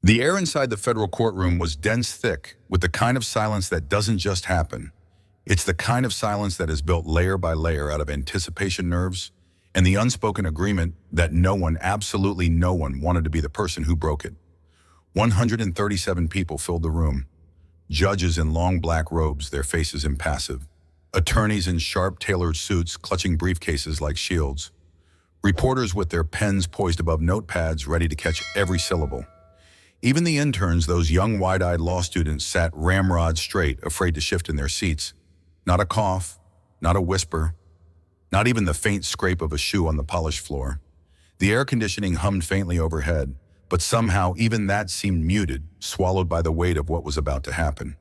The air inside the federal courtroom was dense thick, with the kind of silence that doesn't just happen. It's the kind of silence that is built layer by layer out of anticipation nerves and the unspoken agreement that no one, absolutely no one, wanted to be the person who broke it. 137 people filled the room. Judges in long black robes, their faces impassive. Attorneys in sharp, tailored suits clutching briefcases like shields. Reporters with their pens poised above notepads ready to catch every syllable. Even the interns, those young wide-eyed law students, sat ramrod straight, afraid to shift in their seats. Not a cough, not a whisper, not even the faint scrape of a shoe on the polished floor. The air conditioning hummed faintly overhead, but somehow even that seemed muted, swallowed by the weight of what was about to happen.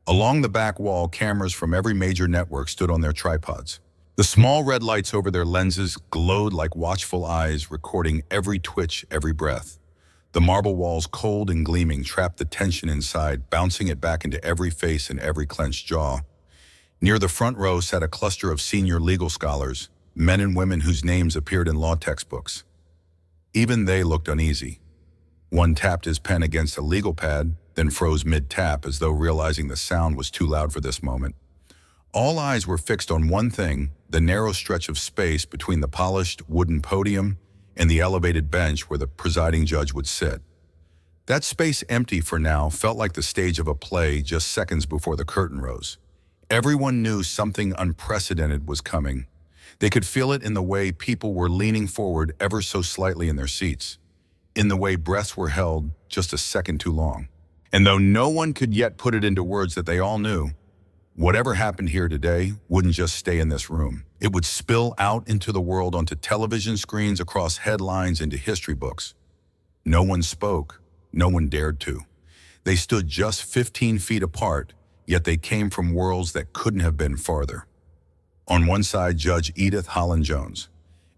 Along the back wall, cameras from every major network stood on their tripods. The small red lights over their lenses glowed like watchful eyes, recording every twitch, every breath. The marble walls, cold and gleaming, trapped the tension inside, bouncing it back into every face and every clenched jaw. Near the front row sat a cluster of senior legal scholars, men and women whose names appeared in law textbooks. Even they looked uneasy. One tapped his pen against a legal pad, then froze mid-tap as though realizing the sound was too loud for this moment. All eyes were fixed on one thing, the narrow stretch of space between the polished wooden podium and the elevated bench where the presiding judge would sit. That space, empty for now, felt like the stage of a play just seconds before the curtain rose. Everyone knew something unprecedented was coming. They could feel it in the way people were leaning forward ever so slightly in their seats, in the way breaths were held just a second too long. And though no one could yet put it into words that they all knew, whatever happened here today wouldn't just stay in this room. It would spill out into the world, onto television screens, across headlines, into history books. No one spoke. No one dared to. They stood just 15 feet apart, yet they came from worlds that couldn't have been farther. On one side, Judge Edith Holland Jones.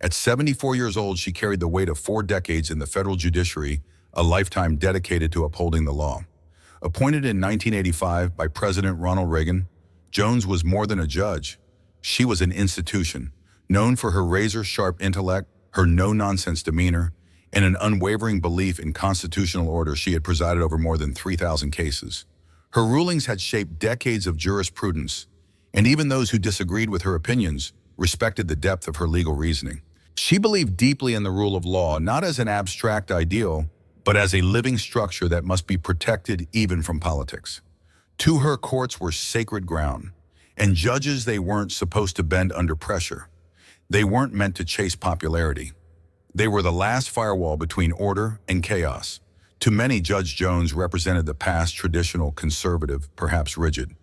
At 74 years old, she carried the weight of 4 decades in the federal judiciary, a lifetime dedicated to upholding the law. Appointed in 1985 by President Ronald Reagan, Jones was more than a judge. She was an institution, known for her razor-sharp intellect, her no-nonsense demeanor, and an unwavering belief in constitutional order. She had presided over more than 3,000 cases. Her rulings had shaped decades of jurisprudence, and even those who disagreed with her opinions respected the depth of her legal reasoning. She believed deeply in the rule of law, not as an abstract ideal, but as a living structure that must be protected even from politics. To her, courts were sacred ground, and judges, they weren't supposed to bend under pressure. They weren't meant to chase popularity. They were the last firewall between order and chaos. To many, Judge Jones represented the past, traditional, conservative, perhaps rigid.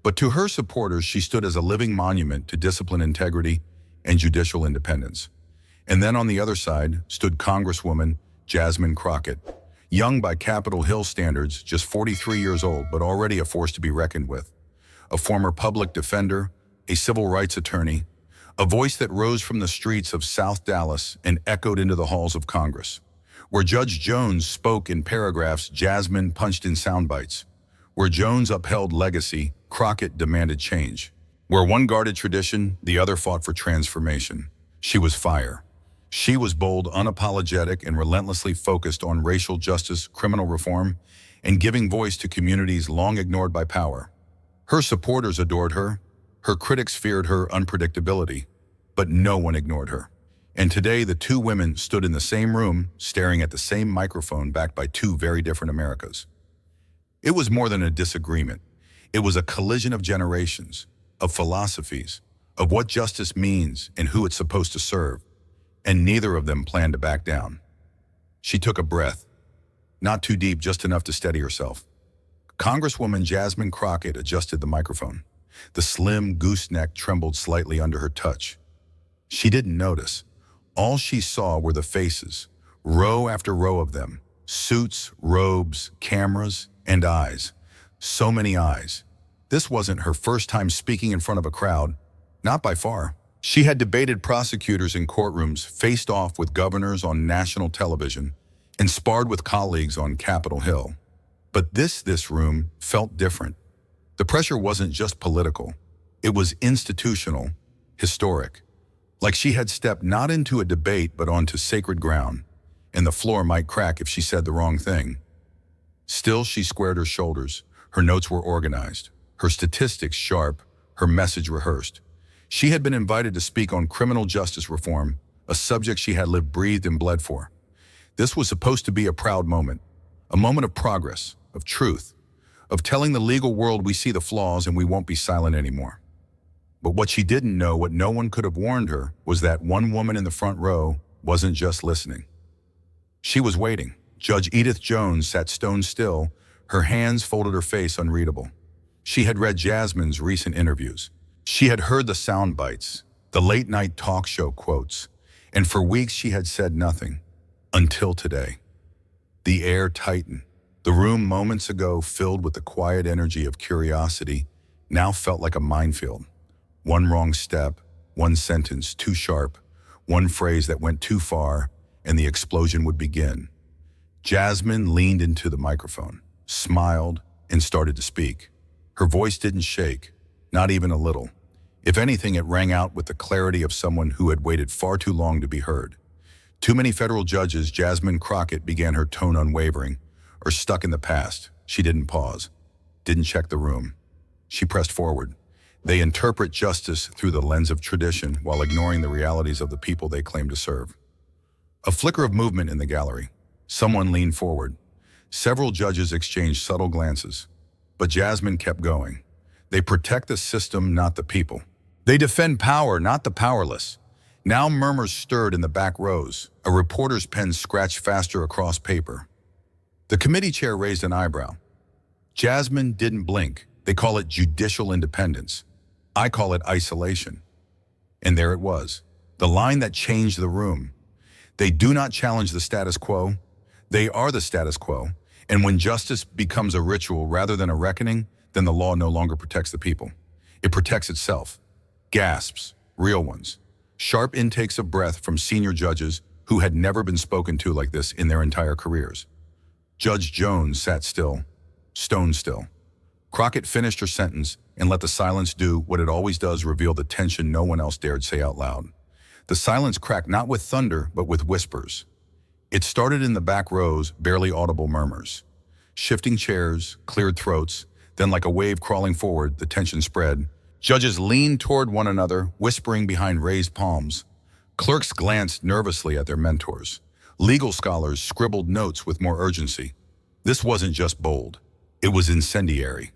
But to her supporters, she stood as a living monument to discipline, integrity, and judicial independence. And then on the other side stood Congresswoman Jasmine Crockett, young by Capitol Hill standards, just 43 years old, but already a force to be reckoned with. A former public defender, a civil rights attorney, a voice that rose from the streets of South Dallas and echoed into the halls of Congress. Where Judge Jones spoke in paragraphs, Jasmine punched in sound bites. Where Jones upheld legacy, Crockett demanded change. Where one guarded tradition, the other fought for transformation. She was fire. She was bold, unapologetic, and relentlessly focused on racial justice, criminal reform, and giving voice to communities long ignored by power. Her supporters adored her. Her critics feared her unpredictability, but no one ignored her. And today, the two women stood in the same room, staring at the same microphone, backed by two very different Americas. It was more than a disagreement. It was a collision of generations, of philosophies, of what justice means and who it's supposed to serve. And neither of them planned to back down. She took a breath, not too deep, just enough to steady herself. Congresswoman Jasmine Crockett adjusted the microphone. The slim gooseneck trembled slightly under her touch. She didn't notice. All she saw were the faces, row after row of them, suits, robes, cameras, and eyes. So many eyes. This wasn't her first time speaking in front of a crowd, not by far. She had debated prosecutors in courtrooms, faced off with governors on national television, and sparred with colleagues on Capitol Hill. But this room felt different. The pressure wasn't just political. It was institutional, historic. Like she had stepped not into a debate, but onto sacred ground, and the floor might crack if she said the wrong thing. Still, she squared her shoulders. Her notes were organized, her statistics sharp, her message rehearsed. She had been invited to speak on criminal justice reform, a subject she had lived, breathed, and bled for. This was supposed to be a proud moment, a moment of progress, of truth, of telling the legal world we see the flaws and we won't be silent anymore. But what she didn't know, what no one could have warned her, was that one woman in the front row wasn't just listening. She was waiting. Judge Edith Jones sat stone still, her hands folded, her face unreadable. She had read Jasmine's recent interviews. She had heard the sound bites, the late-night talk show quotes, and for weeks she had said nothing, until today. The air tightened. The room moments ago filled with the quiet energy of curiosity now felt like a minefield. One wrong step, one sentence too sharp, one phrase that went too far, and the explosion would begin. Jasmine leaned into the microphone, smiled, and started to speak. Her voice didn't shake, not even a little. If anything, it rang out with the clarity of someone who had waited far too long to be heard. Too many federal judges, Jasmine Crockett began, her tone unwavering, or stuck in the past. She didn't pause, didn't check the room. She pressed forward. They interpret justice through the lens of tradition while ignoring the realities of the people they claim to serve. A flicker of movement in the gallery. Someone leaned forward. Several judges exchanged subtle glances. But Jasmine kept going. They protect the system, not the people. They defend power, not the powerless. Now murmurs stirred in the back rows. A reporter's pen scratched faster across paper. The committee chair raised an eyebrow. Jasmine didn't blink. They call it judicial independence. I call it isolation. And there it was, the line that changed the room. They do not challenge the status quo. They are the status quo. And when justice becomes a ritual rather than a reckoning, then the law no longer protects the people. It protects itself. Gasps, real ones. Sharp intakes of breath from senior judges who had never been spoken to like this in their entire careers. Judge Jones sat still, stone still. Crockett finished her sentence and let the silence do what it always does, reveal the tension no one else dared say out loud. The silence cracked not with thunder, but with whispers. It started in the back rows, barely audible murmurs. Shifting chairs, cleared throats, then like a wave crawling forward, the tension spread. Judges leaned toward one another, whispering behind raised palms. Clerks glanced nervously at their mentors. Legal scholars scribbled notes with more urgency. This wasn't just bold. It was incendiary.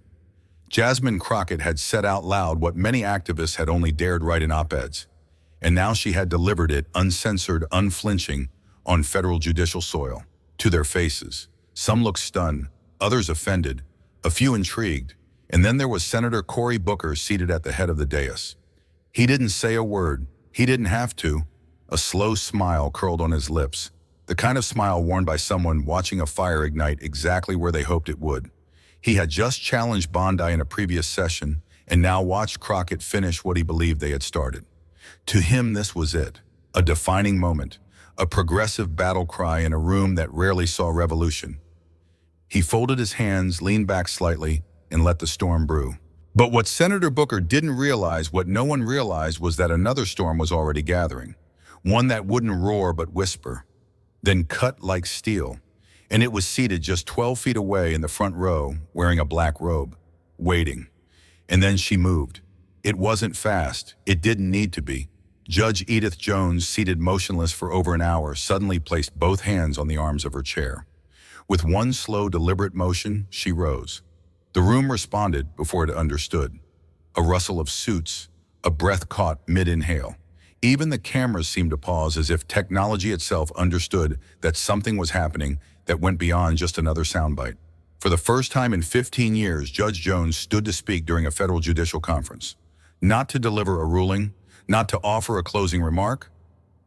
Jasmine Crockett had said out loud what many activists had only dared write in op-eds. And now she had delivered it, uncensored, unflinching, on federal judicial soil, to their faces. Some looked stunned, others offended, a few intrigued, and then there was Senator Cory Booker seated at the head of the dais. He didn't say a word. He didn't have to. A slow smile curled on his lips, the kind of smile worn by someone watching a fire ignite exactly where they hoped it would. He had just challenged Bondi in a previous session and now watched Crockett finish what he believed they had started. To him, this was it, a defining moment, a progressive battle cry in a room that rarely saw revolution. He folded his hands, leaned back slightly, and let the storm brew. But what Senator Booker didn't realize, what no one realized, was that another storm was already gathering, one that wouldn't roar but whisper, then cut like steel. And it was seated just 12 feet away in the front row, wearing a black robe, waiting. And then she moved. It wasn't fast. It didn't need to be. Judge Edith Jones, seated motionless for over an hour, suddenly placed both hands on the arms of her chair. With one slow, deliberate motion, she rose. The room responded before it understood. A rustle of suits, a breath caught mid-inhale. Even the cameras seemed to pause, as if technology itself understood that something was happening that went beyond just another soundbite. For the first time in 15 years, Judge Jones stood to speak during a federal judicial conference. Not to deliver a ruling, not to offer a closing remark,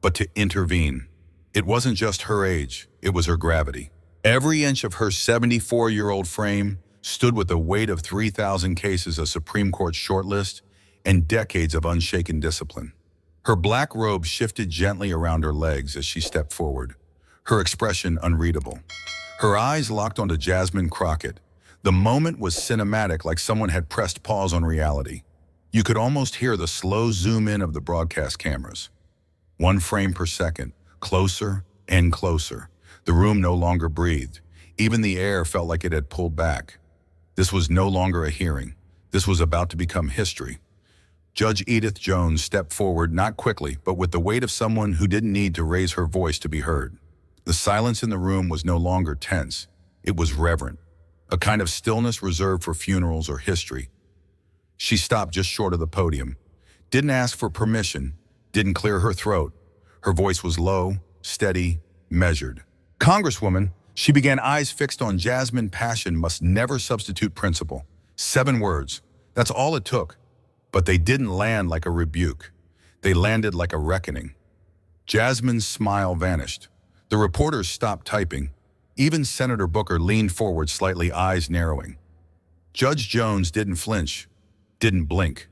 but to intervene. It wasn't just her age, it was her gravity. Every inch of her 74-year-old frame stood with the weight of 3,000 cases, a Supreme Court shortlist, and decades of unshaken discipline. Her black robe shifted gently around her legs as she stepped forward, her expression unreadable. Her eyes locked onto Jasmine Crockett. The moment was cinematic, like someone had pressed pause on reality. You could almost hear the slow zoom in of the broadcast cameras. 1 frame per second, closer and closer. The room no longer breathed. Even the air felt like it had pulled back. This was no longer a hearing. This was about to become history. Judge Edith Jones stepped forward, not quickly, but with the weight of someone who didn't need to raise her voice to be heard. The silence in the room was no longer tense. It was reverent, a kind of stillness reserved for funerals or history. She stopped just short of the podium, didn't ask for permission, didn't clear her throat. Her voice was low, steady, measured. "Congresswoman," she began, eyes fixed on Jasmine. "Passion must never substitute principle." 7 words. That's all it took. But they didn't land like a rebuke. They landed like a reckoning. Jasmine's smile vanished. The reporters stopped typing. Even Senator Booker leaned forward slightly, eyes narrowing. Judge Jones didn't flinch, didn't blink.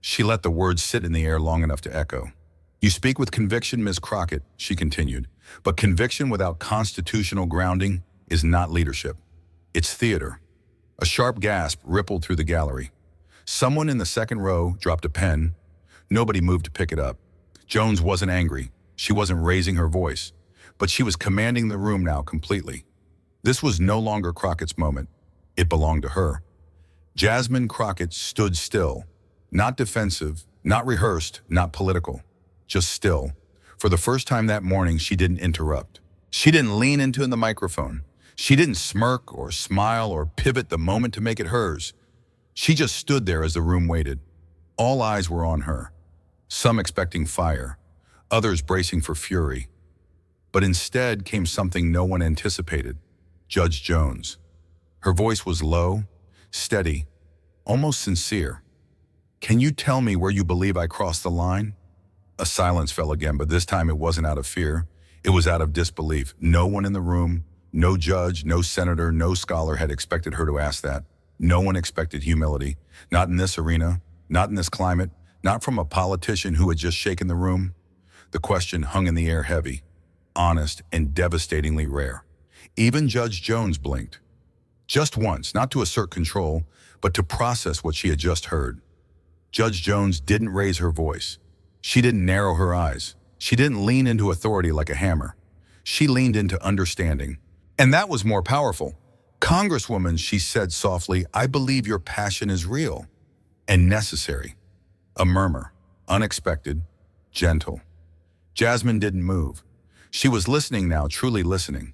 She let the words sit in the air long enough to echo. "You speak with conviction, Ms. Crockett," she continued, "but conviction without constitutional grounding is not leadership. It's theater." A sharp gasp rippled through the gallery. Someone in the second row dropped a pen. Nobody moved to pick it up. Jones wasn't angry. She wasn't raising her voice. But she was commanding the room now completely. This was no longer Crockett's moment. It belonged to her. Jasmine Crockett stood still. Not defensive, not rehearsed, not political. Just still. For the first time that morning, she didn't interrupt. She didn't lean into the microphone. She didn't smirk or smile or pivot the moment to make it hers. She just stood there as the room waited. All eyes were on her, some expecting fire, others bracing for fury. But instead came something no one anticipated: Judge Jones. Her voice was low, steady, almost sincere. "Can you tell me where you believe I crossed the line?" A silence fell again, but this time it wasn't out of fear. It was out of disbelief. No one in the room, no judge, no senator, no scholar had expected her to ask that. No one expected humility, not in this arena, not in this climate, not from a politician who had just shaken the room. The question hung in the air heavy, honest, and devastatingly rare. Even Judge Jones blinked. Just once, not to assert control, but to process what she had just heard. Judge Jones didn't raise her voice. She didn't narrow her eyes. She didn't lean into authority like a hammer. She leaned into understanding. And that was more powerful. "Congresswoman," she said softly, "I believe your passion is real and necessary." A murmur, unexpected, gentle. Jasmine didn't move. She was listening now, truly listening.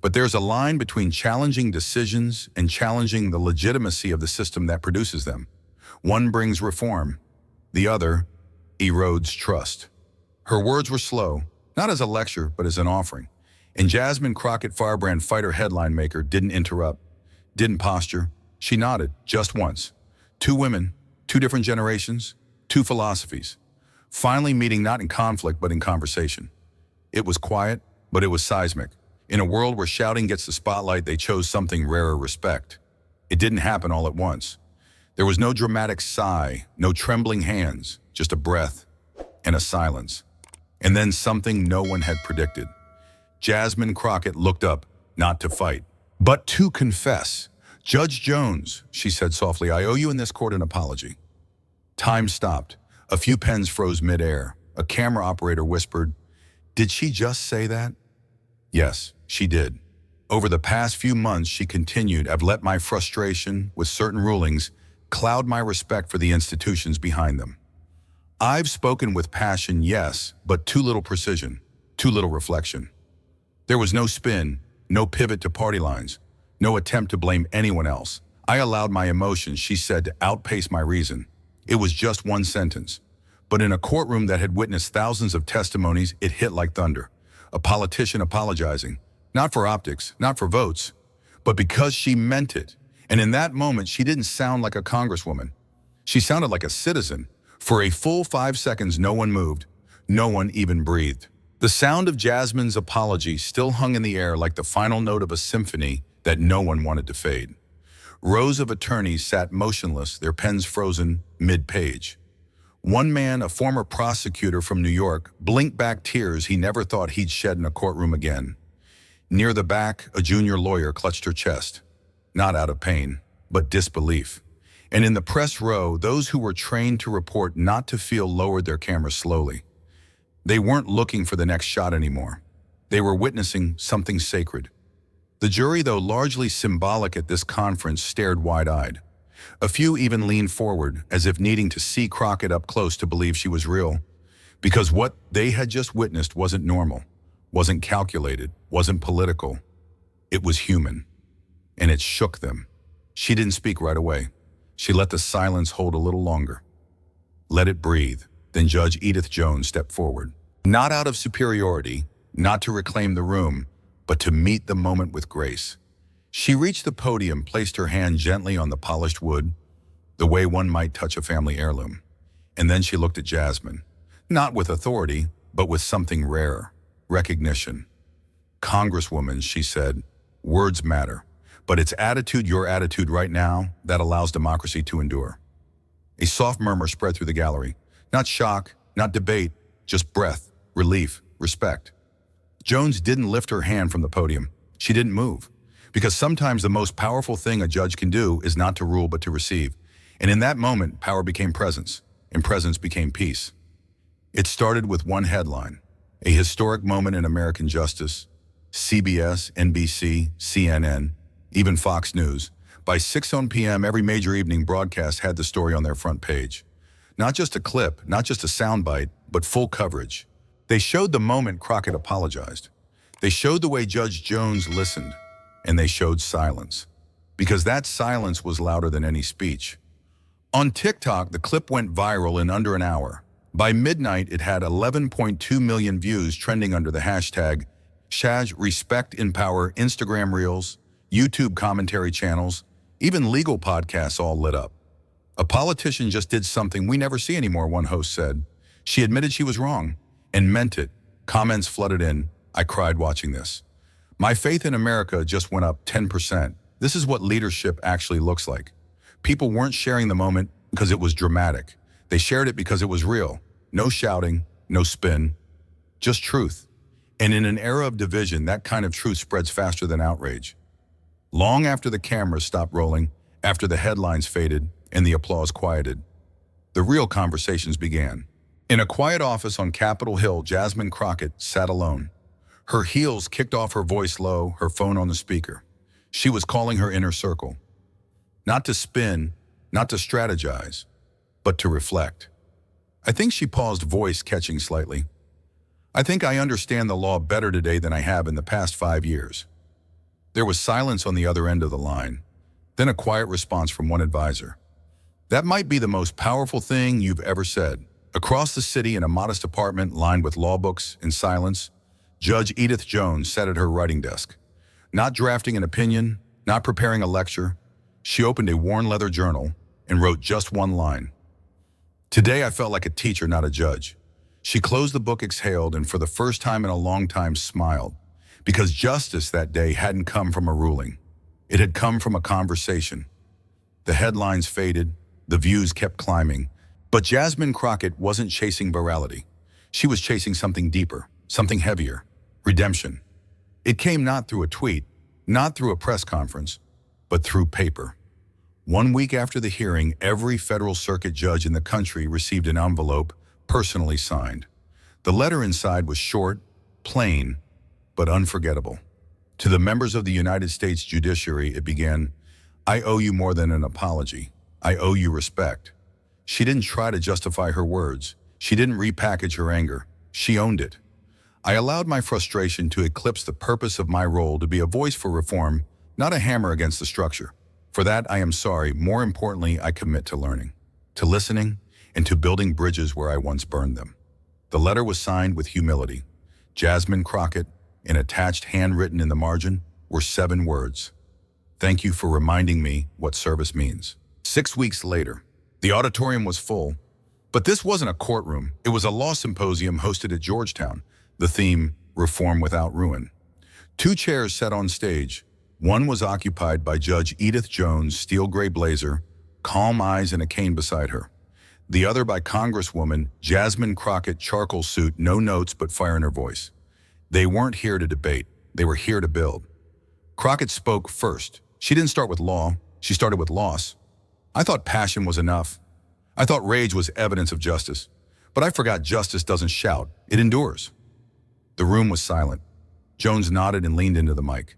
But there's a line between challenging decisions and challenging the legitimacy of the system that produces them. One brings reform. The other erodes trust. Her words were slow, not as a lecture, but as an offering. And Jasmine Crockett, firebrand fighter, headline maker, didn't interrupt, didn't posture. She nodded, just once. 2 women, 2 different generations, 2 philosophies. Finally meeting not in conflict, but in conversation. It was quiet, but it was seismic. In a world where shouting gets the spotlight, they chose something rarer: respect. It didn't happen all at once. There was no dramatic sigh, no trembling hands, just a breath and a silence. And then something no one had predicted. Jasmine Crockett looked up, not to fight, but to confess. "Judge Jones," she said softly, "I owe you in this court an apology." Time stopped. A few pens froze midair. A camera operator whispered, "Did she just say that?" Yes, she did. Over the past few months, she continued, "I've let my frustration with certain rulings cloud my respect for the institutions behind them. I've spoken with passion, yes, but too little precision, too little reflection. There was no spin, no pivot to party lines, no attempt to blame anyone else. I allowed my emotions," she said, "to outpace my reason." It was just one sentence. But in a courtroom that had witnessed thousands of testimonies, it hit like thunder. A politician apologizing, not for optics, not for votes, but because she meant it. And in that moment, she didn't sound like a congresswoman. She sounded like a citizen. For a full 5 seconds, no one moved. No one even breathed. The sound of Jasmine's apology still hung in the air like the final note of a symphony that no one wanted to fade. Rows of attorneys sat motionless, their pens frozen mid-page. One man, a former prosecutor from New York, blinked back tears he never thought he'd shed in a courtroom again. Near the back, a junior lawyer clutched her chest, not out of pain, but disbelief. And in the press row, those who were trained to report not to feel lowered their cameras slowly. They weren't looking for the next shot anymore. They were witnessing something sacred. The jury, though largely symbolic at this conference, stared wide-eyed. A few even leaned forward, as if needing to see Crockett up close to believe she was real. Because what they had just witnessed wasn't normal, wasn't calculated, wasn't political. It was human. And it shook them. She didn't speak right away. She let the silence hold a little longer. Let it breathe. Then Judge Edith Jones stepped forward. Not out of superiority, not to reclaim the room, but to meet the moment with grace. She reached the podium, placed her hand gently on the polished wood, the way one might touch a family heirloom. And then she looked at Jasmine, not with authority, but with something rare, recognition. "Congresswoman," she said, "words matter, but it's attitude, your attitude right now, that allows democracy to endure." A soft murmur spread through the gallery. Not shock, not debate, just breath, relief, respect. Jones didn't lift her hand from the podium. She didn't move. Because sometimes the most powerful thing a judge can do is not to rule but to receive. And in that moment, power became presence, and presence became peace. It started with one headline, a historic moment in American justice. CBS, NBC, CNN, even Fox News. By 6 p.m., every major evening broadcast had the story on their front page. Not just a clip, not just a soundbite, but full coverage. They showed the moment Crockett apologized. They showed the way Judge Jones listened. And they showed silence. Because that silence was louder than any speech. On TikTok, the clip went viral in under an hour. By midnight, it had 11.2 million views, trending under the hashtag #RespectInPower, Instagram Reels, YouTube commentary channels, even legal podcasts all lit up. "A politician just did something we never see anymore," one host said. "She admitted she was wrong, and meant it." Comments flooded in. "I cried watching this. My faith in America just went up 10%. This is what leadership actually looks like." People weren't sharing the moment because it was dramatic. They shared it because it was real. No shouting, no spin, just truth. And in an era of division, that kind of truth spreads faster than outrage. Long after the cameras stopped rolling, after the headlines faded and the applause quieted, the real conversations began. In a quiet office on Capitol Hill, Jasmine Crockett sat alone. Her heels kicked off, her voice low, her phone on the speaker. She was calling her inner circle. Not to spin, not to strategize, but to reflect. I think she paused, voice catching slightly. "I think I understand the law better today than I have in the past 5 years." There was silence on the other end of the line, then a quiet response from one advisor. "That might be the most powerful thing you've ever said." Across the city, in a modest apartment lined with law books, in silence, Judge Edith Jones sat at her writing desk. Not drafting an opinion, not preparing a lecture. She opened a worn leather journal and wrote just one line. "Today I felt like a teacher, not a judge." She closed the book, exhaled, and for the first time in a long time smiled. Because justice that day hadn't come from a ruling. It had come from a conversation. The headlines faded, the views kept climbing, but Jasmine Crockett wasn't chasing virality. She was chasing something deeper, something heavier. Redemption. It came not through a tweet, not through a press conference, but through paper. 1 week after the hearing, every federal circuit judge in the country received an envelope personally signed. The letter inside was short, plain, but unforgettable. To the members of the United States Judiciary, it began, "I owe you more than an apology. I owe you respect." She didn't try to justify her words. She didn't repackage her anger. She owned it. "I allowed my frustration to eclipse the purpose of my role to be a voice for reform, not a hammer against the structure. For that, I am sorry. More importantly, I commit to learning, to listening, and to building bridges where I once burned them." The letter was signed with humility. Jasmine Crockett, and attached, handwritten in the margin, were 7 words. "Thank you for reminding me what service means." 6 weeks later, the auditorium was full. But this wasn't a courtroom. It was a law symposium hosted at Georgetown. The theme, Reform Without Ruin. 2 chairs sat on stage. One was occupied by Judge Edith Jones, steel gray blazer, calm eyes and a cane beside her. The other by Congresswoman Jasmine Crockett, charcoal suit, no notes but fire in her voice. They weren't here to debate. They were here to build. Crockett spoke first. She didn't start with law. She started with loss. "I thought passion was enough. I thought rage was evidence of justice. But I forgot justice doesn't shout. It endures." The room was silent. Jones nodded and leaned into the mic.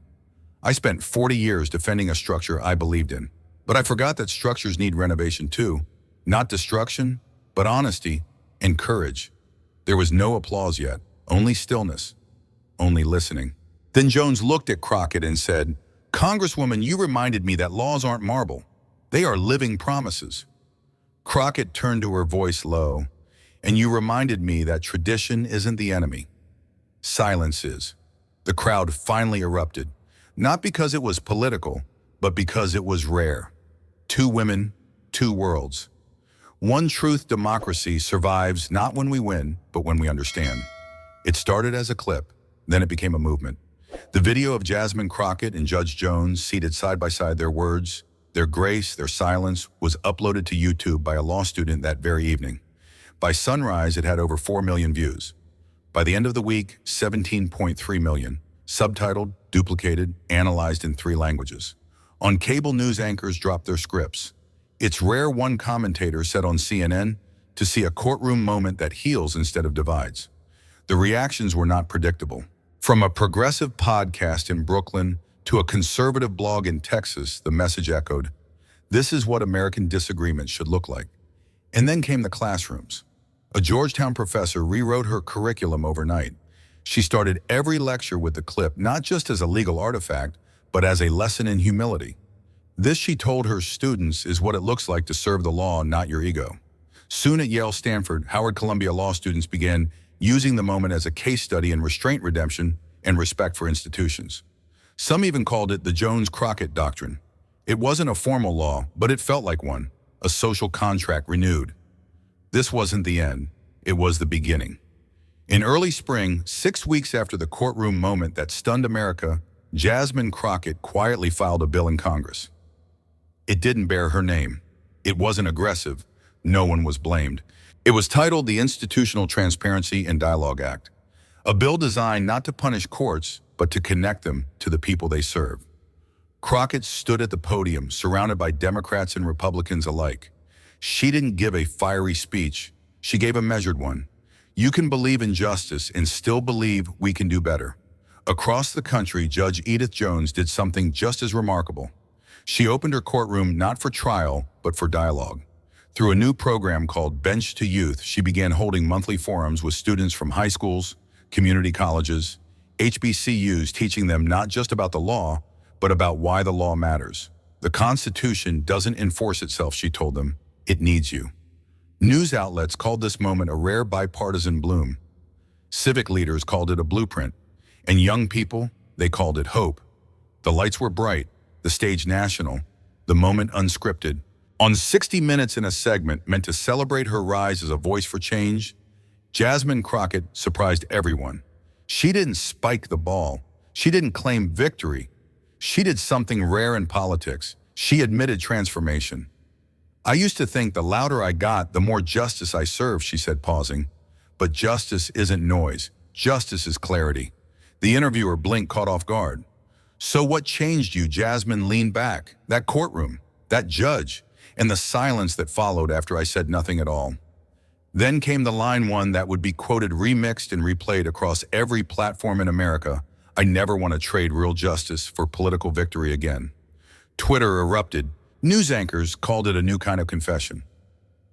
I spent 40 years defending a structure I believed in. But I forgot that structures need renovation too. Not destruction, but honesty and courage. There was no applause yet, only stillness, only listening. Then Jones looked at Crockett and said, "Congresswoman, you reminded me that laws aren't marble. They are living promises." Crockett turned to her, voice low, "And you reminded me that tradition isn't the enemy. Silence is." The crowd finally erupted, not because it was political, but because it was rare. Two women, two worlds. One truth: democracy survives not when we win, but when we understand. It started as a clip, then it became a movement. The video of Jasmine Crockett and Judge Jones seated side by side, their words, their grace, their silence, was uploaded to YouTube by a law student that very evening. By sunrise, it had over 4 million views. By the end of the week, 17.3 million, subtitled, duplicated, analyzed in 3 languages. On cable, news anchors dropped their scripts. It's rare, one commentator said on CNN, to see a courtroom moment that heals instead of divides. The reactions were not predictable. From a progressive podcast in Brooklyn to a conservative blog in Texas, the message echoed, "This is what American disagreement should look like." And then came the classrooms. A Georgetown professor rewrote her curriculum overnight. She started every lecture with the clip, not just as a legal artifact, but as a lesson in humility. This, she told her students, is what it looks like to serve the law, not your ego. Soon at Yale, Stanford, Howard, Columbia law students began using the moment as a case study in restraint, redemption, and respect for institutions. Some even called it the Jones-Crockett Doctrine. It wasn't a formal law, but it felt like one, a social contract renewed. This wasn't the end, it was the beginning. In early spring, 6 weeks after the courtroom moment that stunned America, Jasmine Crockett quietly filed a bill in Congress. It didn't bear her name. It wasn't aggressive. No one was blamed. It was titled the Institutional Transparency and Dialogue Act, a bill designed not to punish courts, but to connect them to the people they serve. Crockett stood at the podium, surrounded by Democrats and Republicans alike. She didn't give a fiery speech. She gave a measured one. You can believe in justice and still believe we can do better. Across the country, Judge Edith Jones did something just as remarkable. She opened her courtroom not for trial, but for dialogue. Through a new program called Bench to Youth, she began holding monthly forums with students from high schools, community colleges, HBCUs, teaching them not just about the law, but about why the law matters. The Constitution doesn't enforce itself, she told them. It needs you. News outlets called this moment a rare bipartisan bloom. Civic leaders called it a blueprint. And young people, they called it hope. The lights were bright, the stage national, the moment unscripted. On 60 Minutes, in a segment meant to celebrate her rise as a voice for change, Jasmine Crockett surprised everyone. She didn't spike the ball. She didn't claim victory. She did something rare in politics. She admitted transformation. "I used to think the louder I got, the more justice I served," she said, pausing. "But justice isn't noise. Justice is clarity." The interviewer blinked, caught off guard. "So what changed you?" Jasmine leaned back. "That courtroom, that judge, and the silence that followed after I said nothing at all." Then came the line, one that would be quoted, remixed, and replayed across every platform in America. "I never want to trade real justice for political victory again." Twitter erupted. News anchors called it a new kind of confession.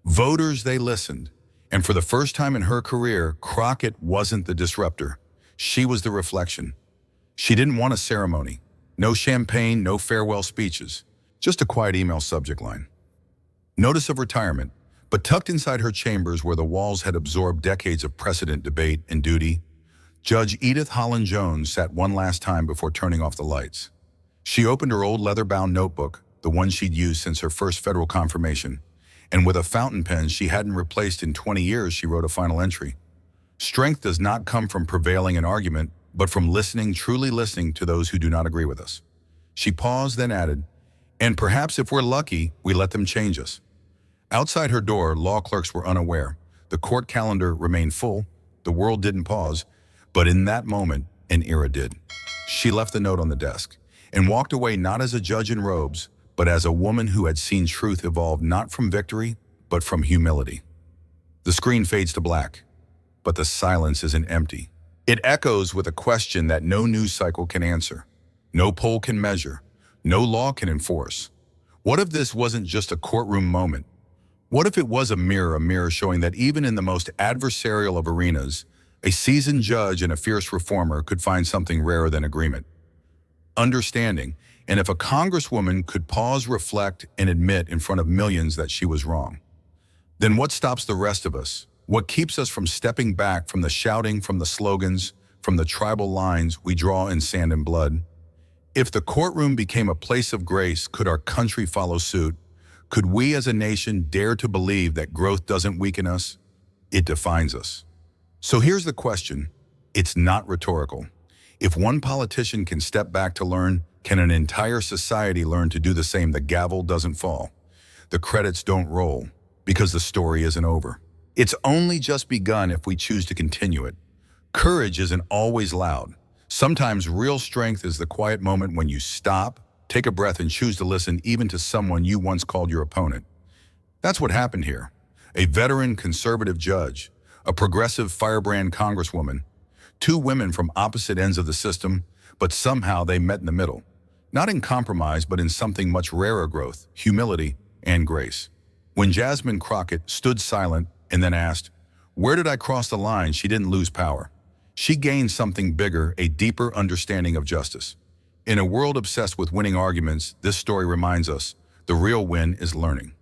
Voters, they listened. And for the first time in her career, Crockett wasn't the disruptor. She was the reflection. She didn't want a ceremony. No champagne, no farewell speeches. Just a quiet email subject line. Notice of retirement. But tucked inside her chambers, where the walls had absorbed decades of precedent, debate, and duty, Judge Edith Holland Jones sat one last time before turning off the lights. She opened her old leather-bound notebook, the one she'd used since her first federal confirmation, and with a fountain pen she hadn't replaced in 20 years, she wrote a final entry. "Strength does not come from prevailing in argument, but from listening, truly listening to those who do not agree with us." She paused, then added, "And perhaps if we're lucky, we let them change us." Outside her door, law clerks were unaware. The court calendar remained full. The world didn't pause. But in that moment, an era did. She left the note on the desk and walked away, not as a judge in robes, but as a woman who had seen truth evolve not from victory, but from humility. The screen fades to black, but the silence isn't empty. It echoes with a question that no news cycle can answer. No poll can measure. No law can enforce. What if this wasn't just a courtroom moment? What if it was a mirror showing that even in the most adversarial of arenas, a seasoned judge and a fierce reformer could find something rarer than agreement? Understanding, and if a congresswoman could pause, reflect, and admit in front of millions that she was wrong, then what stops the rest of us? What keeps us from stepping back from the shouting, from the slogans, from the tribal lines we draw in sand and blood? If the courtroom became a place of grace, could our country follow suit? Could we as a nation dare to believe that growth doesn't weaken us? It defines us. So here's the question. It's not rhetorical. If one politician can step back to learn, can an entire society learn to do the same? The gavel doesn't fall. The credits don't roll, because the story isn't over. It's only just begun if we choose to continue it. Courage isn't always loud. Sometimes real strength is the quiet moment when you stop, take a breath, and choose to listen even to someone you once called your opponent. That's what happened here. A veteran conservative judge, a progressive firebrand congresswoman, two women from opposite ends of the system, but somehow they met in the middle. Not in compromise, but in something much rarer: growth, humility, and grace. When Jasmine Crockett stood silent and then asked, "Where did I cross the line?" she didn't lose power. She gained something bigger, a deeper understanding of justice. In a world obsessed with winning arguments, this story reminds us the real win is learning.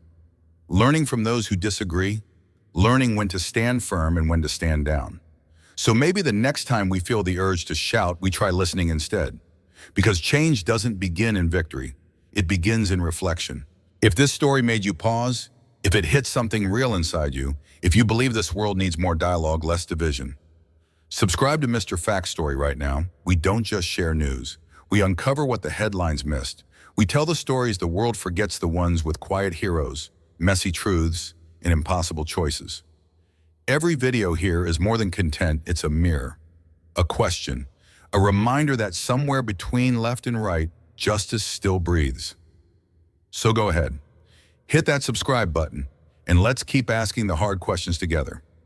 Learning from those who disagree, learning when to stand firm and when to stand down. So maybe the next time we feel the urge to shout, we try listening instead. Because change doesn't begin in victory, it begins in reflection. If this story made you pause, if it hit something real inside you, if you believe this world needs more dialogue, less division, subscribe to Mr. Fact Story right now. We don't just share news. We uncover what the headlines missed. We tell the stories the world forgets, the ones with quiet heroes, messy truths, and impossible choices. Every video here is more than content. It's a mirror, a question, a reminder that somewhere between left and right, justice still breathes. So go ahead, hit that subscribe button, and let's keep asking the hard questions together.